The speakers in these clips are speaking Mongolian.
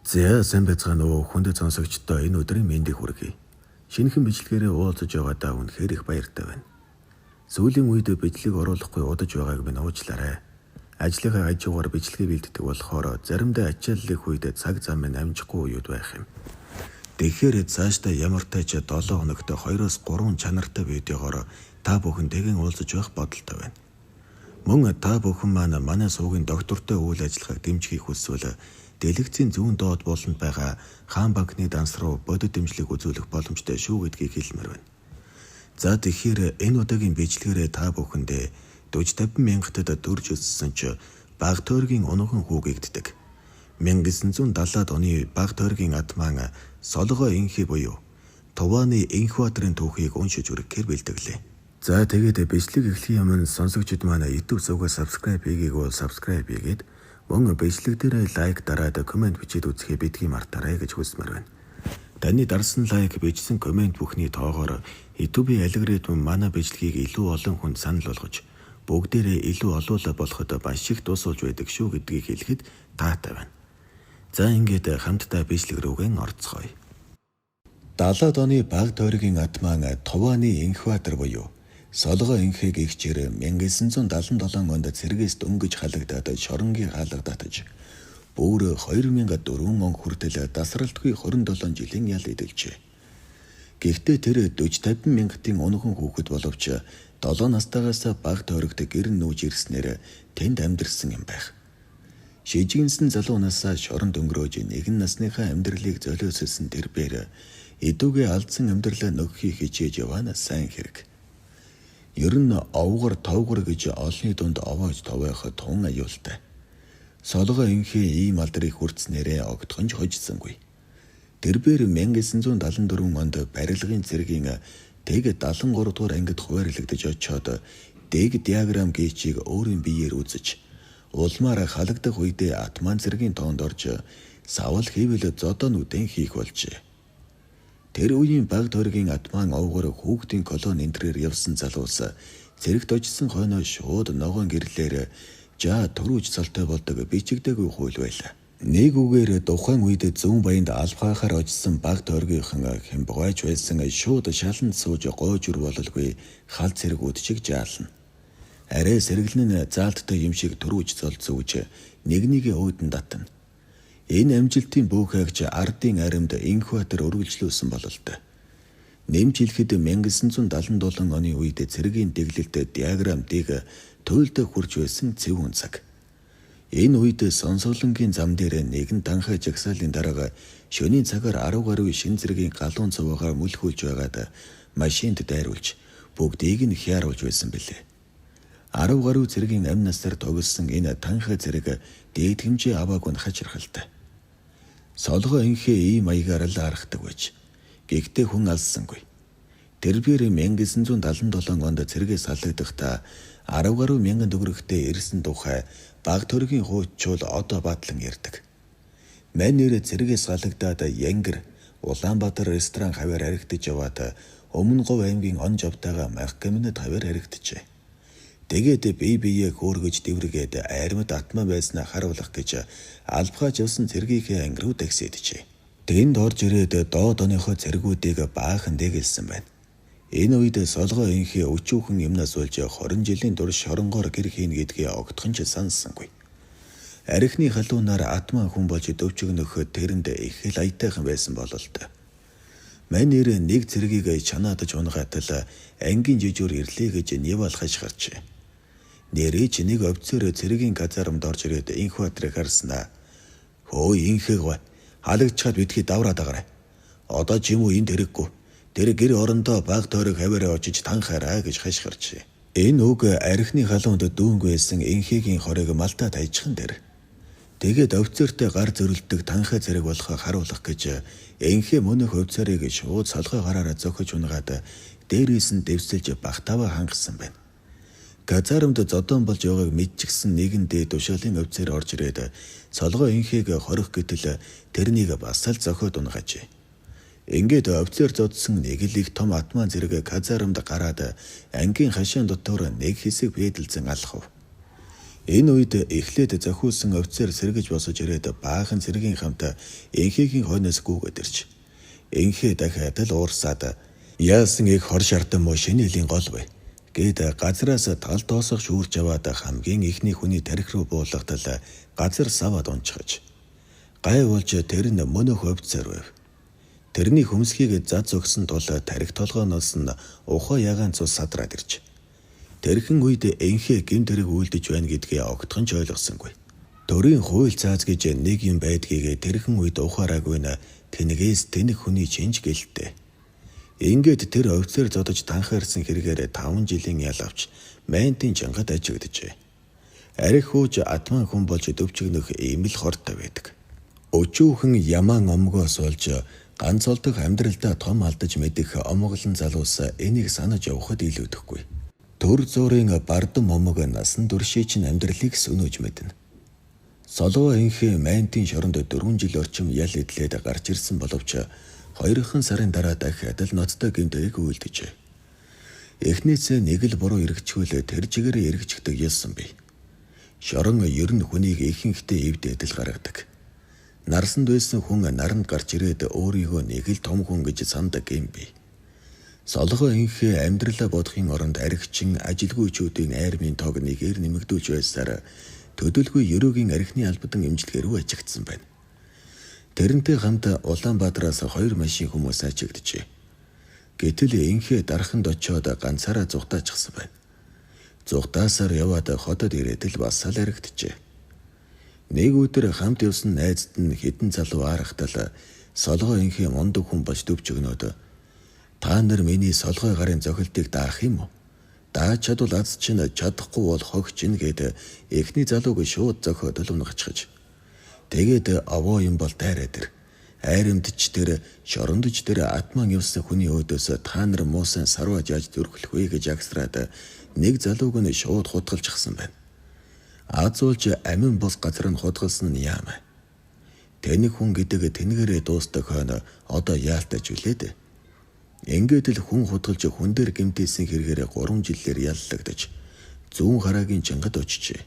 За сайн байцгаана уу хүндэт сонсогчдоо энэ өдрийн мэндийг хүргэе. Шинэхэн бичлэгээрээ уулзаж байгаадаа үнэхээр их баяртай байна. Сүүлийн үед бичлэг оруулахгүй удаж байгааг минь уучлаарай. Ажлынхаа хажуугаар бичлэгээ бэлддэг болохоор заримдаа ачааллын үед цаг зам минь амжихгүй үед байх юм. Тэгэхээр цаашдаа ямар тач 7 хоногт 2-3 чанартай видеогоор та бүхэнтэйгээ уулзаж байх бодолтой байна. Мөн та бүхэн манай суугийн доктортой үйл ажиллагааг дэмжихийг хүсвэл дэлгэцийн зүүн доод болонд байгаа хаан банкны данс руу бодит дэмжлэг үзүүлэх боломжтой шүү гэдгийг хэлмээр байна. За тэгэхээр энэ удаагийн бичлэгээрээ та бүхэндээ 40-50 мянгатад төрж өссөн ч баг тойргийн унган хүүгэгддэг. 1970-ад оны баг тойргийн атман Солгоо инхи буюу Туваны Инхбаатарын түүхийг уншиж үрэхээр бэлтгэлээ. За тэгээд бичлэг эхлэхийн өмнө сонсогчид манай YouTube сувгаа subscribe хийгээгүй subscribe хийгээд мөн бичлэг дээр лайк дараад комент бичиж үзэхээ бидгийн мартаарай гэж хүсмээр байна. Таны дарсан лайк бичсэн комент бүхний тоогоор YouTube-ийн алгоритм манай бичлэгийг илүү олон хүнд санал болгож бүгдээрээ илүү олоолаа болоход маш их тусалж байдаг шүү гэдгийг хэлэхэд таатай байна. За ингээд хамтдаа бичлэг рүүгэн орцгоё. 70-ад оны баг тойргийн атман Туваны Инхбаатар буюу Солгоо инхийг ихчээр 1977 онд цэргээс дөнгөж халагдаад шоронгийн хаалга татаж бүр 2004 он хүртэл тасралтгүй 27 жилийн ял эдэлжээ. Гэхдээ тэр 40-50 мянгатын унган хүүхэд боловч 7 настайгаас баг тойрогт гэр нүүж ирснээр тэнд амьдэрсэн юм байх. Шижигнсэн залуу насаа шоронд өнгөрөөж нэгэн насныхаа амьдралыг золиосолсон тэрбээр эдүгээ алдсан амьдралаа нөгөхийг хичээж яваана сайн хэрэг. Ер нь овгор товгор гэж олонний дунд овоож товоох тун аюултай. Солгоо инхи ийм алдрыг хүртснээрээ огтхонж хожсонгүй. Тэрбээр 1974 онд барилгын цэргийн дэг 73 дугаар ангид хуваарлагдаж очоод дэг диаграм гээчийг өөрийн биеэр үзэж улмаар халагдах үедээ атман цэргийн тоонд орж савал хийвэл зодоонуудын хийх болжээ. Тэр үеийн баг тойргийн атман овгор хүүхдийн колон энтрээр явсан залуус цэрэгт очсон хойноо шууд ногоон гэрлээр жаа төрүүж цалтай болдог бичигдээгүй хууль байлаа. Нэг үгээр тухайн үед зүүн баянд албахаар очсон баг тойргийнхан хэмбгойч байсан шууд шаланд сууж гоожур бололгүй хал цэргүүд шиг жаална. Арай сэргэлэн нь заалттай юм шиг төрүүж цолцооч нэгнийг өөдөн татна. Энэ амжилтын бүхээгч ардын аримд Инхбаатар өргөлжлүүлсэн бололтой. Нэмж хэлэхэд 1977 оны үед цэргийн дэглэлд диаграм дэг туйлд хурж байсан цэвүүн цаг. Энэ үед сонсголонгийн зам дээр нэгэн данхай жагсаалын дараа шөнийн цагаар 10 гаруй шин цэргийн галуун цуваагаар мүлхүүлж байгаад машинд дайруулж бүгдийг нь хяаруулж байсан билээ. 10 гаруй цэргийн амь насаар тогсон энэ данхай цэрэг дээд хэмжээ аваагүй нь хачирхалтай. Солгоо инхээ ийм маягаар л аргадаг байж. Гэхдээ хүн алссангүй. Тэрбээр 1977 онд цэргээс халагдахтаа 10 гаруй мянган төгрөгтэй ирсэн тухай баг төргийн хуучул одоо батлан ярьдаг. Мань нэр цэргээс халагдаад Янгэр Улаанбаатар ресторан хавар харигдаж яваад өмнө говь аймгийн он жавтайгаа Махкамнад хавар харигджээ. Тэгээд бие хөөргөж дэвргээд аримд атман байснаа харуулах гэж албахаж явсан цэргийнхээ анги руу таксиджээ. Тэнд орж ирээд доод оныхоо цэргүүдийг баахан дэгэлсэн байна. Энэ үед Солгоо инхи өчүүхэн юмнаас болж 20 жилийн турш шоронгоор гэр хийн гэдгээ огтхонч санссангүй. Архины халуунаар атман хүн болж дөвчгнөх тэрэнд их л аятайхан байсан бололтой. Мань нэр нэг цэргийг чанаадж унгатал ангийн жижүүр ирлээ гэж нэвал хашгирчээ. Нэрэж нэг офицер цэргийн казармд орж ирээд Инхбаатарыг харснаа. Хөөе инхэг ба халагдчихад бидхий давраад агараа. Одоо ч юм уу энд хэрэггүй. Тэр гэр орондоо баг тойрог хаваараа очиж танхаараа гэж хашгирчээ. Энэ үг архины халуунд дүүнг байсан инхигийн хорыг малтаа тайжхан дээр. Тэгээд офицертэй гар зөрөлдөг танхаа цэрэг болохоо харуулах гэж инхи мөнөх офицерыг шууд солгоо гараараа зөхөж унгаад дээрээс нь дэвсэлж багтааваа хангасан байна. Казармд зодон болж байгааг мэдчихсэн нэгэн дээд тушаалын офицер орж ирээд Солгоо инхийг хорих гэтэл тэрнийг бас л зохиод унгажээ. Ингээд офицер зодсон нэг л их том атман зэрэг казармд гараад ангийн хашаан дотор нэг хэсэг бэдэлзэн алхав. Энэ үед эхлээд зохиулсан офицер сэргэж босож ирээд баахан цэргийн хамт энхээгийн хойноос гүгээд ирж. Энхээ дахиад л уурсаад яасан их хор шартан муу шинэлийн гол бай. Гээд газраас тал тоосох шүүрж аваад хамгийн ихний хүний тарих руу буулгатал газар саваад унчгаж. Гай болж тэр нь мөнөх офицер байв. Тэрний хөмсгийг зад зогсон тул тарих толгооноос нь ухаан ягаан цус садраад ирж. Тэрхэн үед энхээ гэмт хэрэг үлдэж байна гэдгээ огтхон ч ойлгосонгүй. Төрийн хууль цааз гэж нэг юм байдгийг тэрхэн үед ухаараагүй нь тэнэгээс тэнэг хүний чинж гэлтэй. Ингээд тэр офицер зодож танхаарсан хэрэгээр 5 жилийн ял авч майнтын чангад ажигдажээ. Арих хууж атман хүн болж дөвчгнөх ийм л хортой байдаг. Өчүүхэн ямаан омгоос болж ганц олдох амьдралдаа том алдаж мэдэх омголон залуус энийг санаж явахад илүүдэхгүй. Төр зуурын бардам омог насан туршийн чинь амьдралыг сүнөж мэднэ. Солгоо энхээ майнтын шоронд 4 жил орчим ял идлээд гарч ирсэн боловч 2 сарын дараа дахиад л ноцтой гэмтэрэг үйлдэжээ. Эхнээсээ нэг л буруу эргэжхүүл тэр чигээрээ эргэждэг ялсан бий. Шорон ер нь хүнийг ихэнхдээ эвдээд л гаргадаг. Нарсанд байсан хүн наранд гарч ирээд өөрийгөө нэг л том хүн гэж сандаг юм бий. Солгоо энхээ амьдралаа бодохын оронд архичин ажилгүйчүүдийн айрмын тоог нэгээр нэмэгдүүлж байсаар төдөлгүй ерөөгийн архины албадан имжлэгээр рүү ажигдсан байна. Тэрнтэй хамт Улаанбаатараас 2 машин хүмүүс ажигджээ. Гэтэл энхээ дараханд очиод ганцаараа зугтаачихсан байна. Зугтаасаар яваад хотод ирээд л бас л архигджээ. Нэг өдөр хамт явсан найзд нь хідэн залуу арахтал солгоо энхээ мундаг хүн болж дөвчгнөөд та нар миний солгой гарын зохилтыг даах юм уу? Дааж чадвал аз чинь чадахгүй бол хогч ин гээд эхний залууг шууд зохиод л унгачгаж. Тэгээд овоо юм бол тайраад ир. Айрамдч тэр шорондч тэр атман явсан хүний өөдөөс та нар муусан сарваж яаж дөрвөлөх вэ гэж агсраад нэг залууг нь шууд хутгалчихсан байна. Азуулж амин бос газар нь хутгалсан нь яам. Тэнэг хүн гэдэг тэнэгэрээ дуустдаг хойно одоо яалтаж үлээд. Ингээд л хүн хутгалж хүн дээр гэмтээсэн хэрэгээр 3 жилээр яллагдаж зүүн хараагийн чангад очижээ.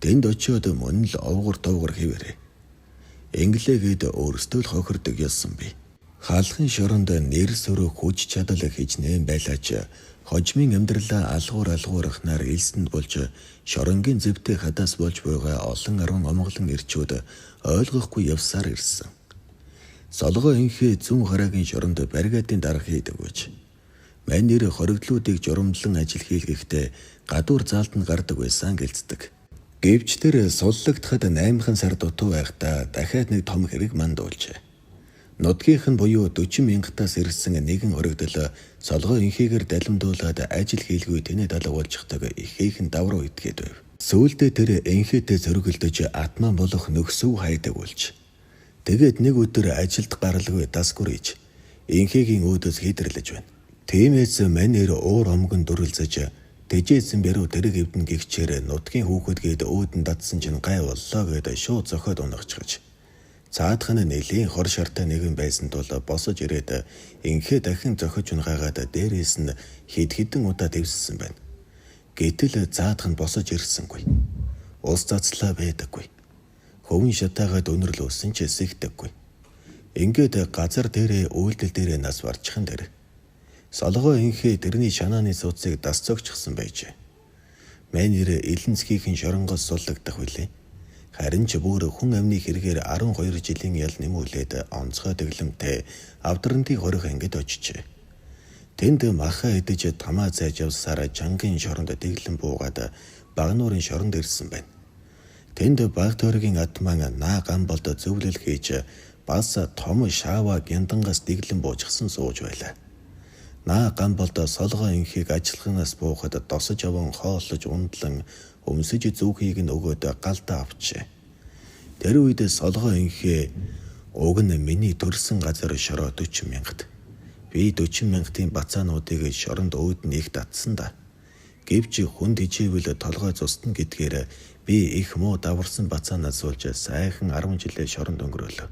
Тэнд очиод мөн л овгор товгор хэвээрээ. Инглигээд өөрсдөө л хохирдог ялсан бий. Хаалхын шоронд нэр сөрөө хүч чадал хижнээн байлаач хожмын амьдралаа алгуурахнаар элсэнд болж шоронгийн зэвтэй хадаас болж байгаа олон 10 омголон ирчүүд ойлгохгүй явсаар ирсэн. Солгоо энхээ зүүн хараагийн шоронд баригадын дарга хийдэг байж. Мань нэр хоригдлуудыг журамдлан ажил хийлгэхдээ гадуур заалд нь гардаг байсан гэлцдэг. Гэвч тэр суллагдахад 8 сар дутуу байхдаа дахиад нэг том хэрэг мандуулжээ. Нутгийнх нь буюу 40 мянгатаас ирсэн нэгэн хоригдол солгоо энхээгээр далимдуулаад ажил хийлгүй тэнэ далгуулждаг ихээхэн давруу идгээд байв. Сүүлдээ тэр энхээтэй зөргөлдөж атман болох нөхсөв хайдаг болж. Тэгээд нэг өдөр ажилд гаралгүй дасгүрэж энхээгийн өөдөөс хидрлэж байна. Тиймээс манер уур омгон дүрлзэж тэжээсэн бэрүү тэрэг эвдэн гихчээр нутгийн хүүхэд гээд өөдөн дадсан чинь гай боллоо гээд шууд зохиод унгачгаж. Цаадхан нэлийн хор шартай нэгэн байсан тул босож ирээд энхээ дахин зохиж унгаагаад дээрээс нь хид хідэн удаа дэвссэн байна. Гэтэл цаадхан босож ирсэнгүй. Ус цацлаа байдаггүй. Хөвөн шатаагаад өнөрлөөсөн ч эсэгдэггүй. Ингээд газар дээрээ үйлдэл дээрээ нас барчихан дээр. Солгоо энхээ тэрний шанааны суудсыг дасцогчсон байжээ. Манер элэнцгийнхэн шоронгоос суллагдах билээ. Харин ч бүр хүн амны хэрэгээр 12 жилийн ял нэмүүлээд онцгой дэглэмтэй авдрантын хорих ангид очижээ. Тэнд маха идэж тамаа зайж явсаар жангийн шоронд дэглэм буугаад багнуурын шоронд ирсэн байна. Тэнд баг тойргийн атман наа гам болдо зөвлөл хийж бас том шаава гяндангаас дэглэм буужсан сууж байлаа. Наа гам болдо солгоо энхийг ажиллахнаас буухад досож аван хооллож ундлан өмсөж зүухийг нь өгөөд галдаа авчээ. Тэр үед солгоо энхээ уг нь миний төрсэн газар шороо 40 мянгат. Би 40 мянгатын бацаануудыг шоронд өөд нь их татсан да. Гэвч хүн тижээвэл толгой зустна гэдгээр би их муу даварсан бацаанаас болж сайхан 10 жилээ шоронд өнгөрөөлөө.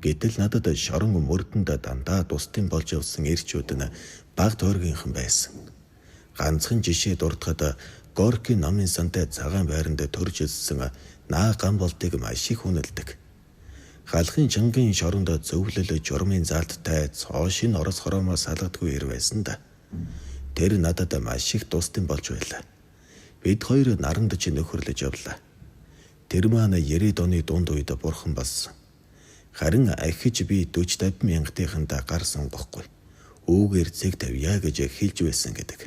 Гэтэл надад шорон мөрдөнд дандаа тусдын болж явсан эрчүүд нь баг тойргийнхан байсан. Ганцхан жишээ дурдахад Горки номын сантай цагаан байранд төрж илсэн наа ган болтыг маш их үнэлдэг. Халахын чангийн шоронд зөвлөл журмын заалттай цоошин орос хороомоос салгадгүй ир байсан да. Тэр надад маш их тусдын болж байлаа. Бид хоёр наранд ч нөхөрлөж явлаа. Тэр маань 90 оны дунд үед бурхан болсон. Харин ахиж би 40-50 мянгатынханд гар сонгохгүй. Үүгээр цэг тавья гэж хэлж байсан гэдэг.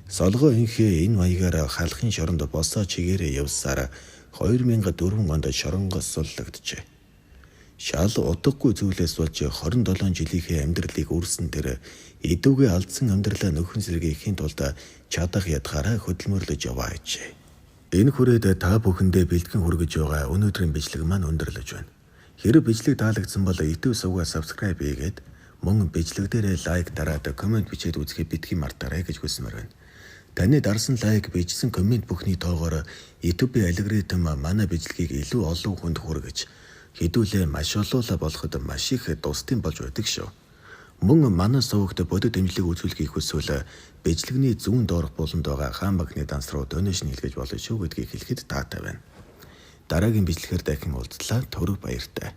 Солгоо инхээ энэ маягаар халахын шоронд босоо чигээрээ явсаар 2004 онд шоронгоос суллагджээ. Шал утгагүй зүйлээс болж 27 жилийнхээ амьдралыг үрсэн тэр эдүгээ алдсан амьдралаа нөхөн сэргийхийн тулд чадах ядгаараа хөдөлмөрлөж яваа гэжээ. Энэ хүрээд та бүхэндээ бэлтгэн хүргэж байгаа өнөөдрийн бичлэг маань өндөрлөж байна. Хэрэв бичлэг таалагдсан бол YouTube сувгаа subscribe хийгээд мөн бичлэг дээрээ лайк дараад комент бичээд үзэхээ битгий мартаарай гэж хүсмээр байна. Таны дарсан лайк, бичсэн комент бүхний тоогоор YouTube-ийн алгоритм манай бичлэгийг илүү олон хүнд хүргэж хэдүүлээ маш олоола болоход маш их тусдын болж байдаг шүү. Мөн манай сувагт бодит дэмжлэг үзүүлэхийг хүсвэл бичлэгний зүүн доорх буланд байгаа хаан багны данс руу донешн хийлгэж болно шүү гэдгийг хэлэхэд таатай байна. Дараагийн бичлэгээр дахин уулзлаа. Түр баяртай.